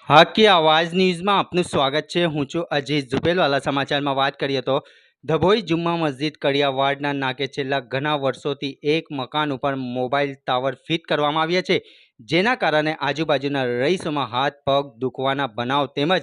હાકી આવાજ ન્યૂઝમાં આપનું સ્વાગત છે। હું છું અજીત ઝુબેલવાલા। સમાચારમાં વાત કરીએ તો ધભોઈ જુમ્મા મસ્જિદ કડિયાવાડના નાકે છેલ્લા ઘણા વર્ષોથી એક મકાન ઉપર મોબાઈલ ટાવર ફિટ કરવામાં આવ્યા છે, જેના કારણે આજુબાજુના રહીશોમાં હાથ પગ દુખવાના બનાવ તેમજ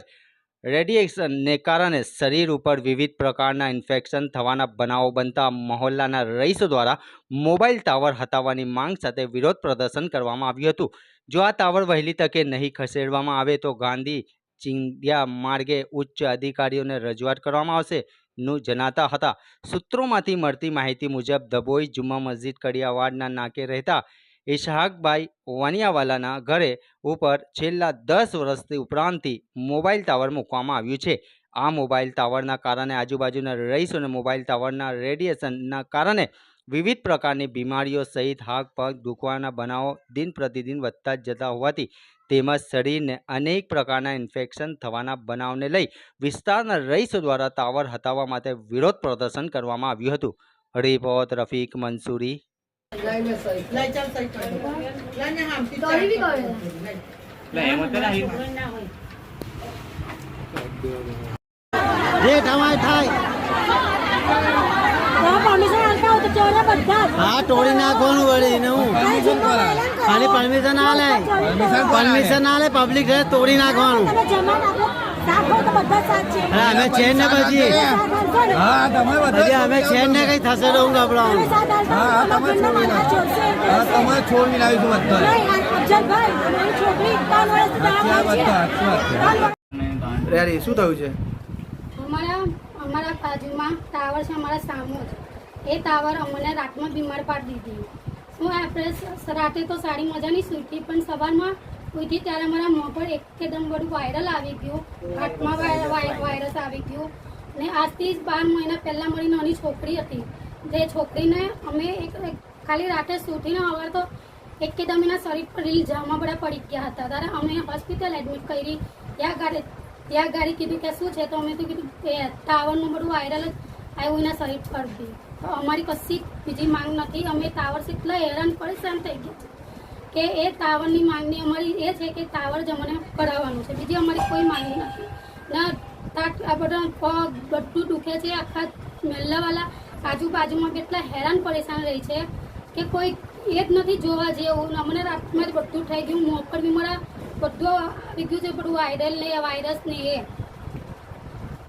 રેડિયેશનને કારણે શરીર ઉપર વિવિધ પ્રકારના ઇન્ફેક્શન થવાના બનાવો બનતા મહોલ્લાના રહીશો દ્વારા મોબાઈલ ટાવર હટાવવાની માંગ સાથે વિરોધ પ્રદર્શન કરવામાં આવ્યું હતું। જો આ ટાવર વહેલી તકે નહીં ખસેડવામાં આવે તો ગાંધી ચિંધ્યા માર્ગે ઉચ્ચ અધિકારીઓને રજૂઆત કરવામાં આવશે નું જણાતા હતા। સૂત્રોમાંથી મળતી માહિતી મુજબ ધભોઈ જુમ્મા મસ્જિદ કડિયાવાડના નાકે રહેતા ઇશહાકભાઈ વાનિયાવાલાના ઘરે ઉપર છેલ્લા 10 વર્ષથી ઉપરાંતથી મોબાઈલ ટાવર મૂકવામાં આવ્યું છે। આ મોબાઈલ ટાવરના કારણે આજુબાજુના રહીશોને મોબાઈલ ટાવરના રેડિયેશનના કારણે વિવિધ પ્રકારની બીમારીઓ સહિત હાથ પગ દુખવાના બનાવો દિન પ્રતિદિન વધતા જતા હોવાથી તેમજ શરીરને અનેક પ્રકારના ઇન્ફેક્શન થવાના બનાવને લઈ વિસ્તારના રહીશો દ્વારા ટાવર હટાવવા માટે વિરોધ પ્રદર્શન કરવામાં આવ્યું હતું। રિપોર્ટ રફીક મંસૂરી। हाँ तोड़ी नाखવાનું વળી ને હું ખાલી પરમિશન આલે પબ્લિક છે તોડી નાખવાનું। હા અમે ચેન ને પછી અમે ચેન ને કઈ થશે તો હું ગભરાવાનું। શું થયું છે? અમારા બાજુમાં ટાવર છે, અમારા સામો જ એ ટાવર અમને રાતમાં બીમાર પાડી દીધી। શું આપણે રાતે તો સારી મજાની સૂતી, પણ સવારમાં ઉઠી ત્યારે અમારા મોં પર એકદમ બધું વાયરલ આવી ગયું, હાથમાં વાયરસ આવી ગયું। ને આજથી 12 મહિના પહેલાં મારી નાની છોકરી હતી, જે છોકરીને અમે ખાલી રાતે સૂતીને હવે તો એકદમ એના શરીર પર રીલ જામા બધા પડી ગયા હતા। ત્યારે અમે હોસ્પિટલ એડમિટ કરી। ત્યાં ગાડી કીધું કે શું છે, તો અમે તો કીધું ટાવરનું બધું વાયરલ જ આવ્યું એના શરીર પરથી। તો અમારી કશી બીજી માંગ નથી। અમે ટાવર એટલા હેરાન પરેશાન થઈ ગયા છે કે એ ટાવરની માંગણી અમારી એ છે કે ટાવર જ અમને કરાવવાનું છે, બીજી અમારી કોઈ માંગણી નથી। ના આ બધા પગ બધું દુખે છે, આખા મહેલ્લાવાળા આજુબાજુમાં કેટલા હેરાન પરેશાન રહી છે કે કોઈ એ જ નથી જોવા જેવું। અમને રાતમાં જ બધું થઈ ગયું, મોં પર બી મારા બધું આવી ગયું છે, બધું વાયરલ ને વાયરસ ને એ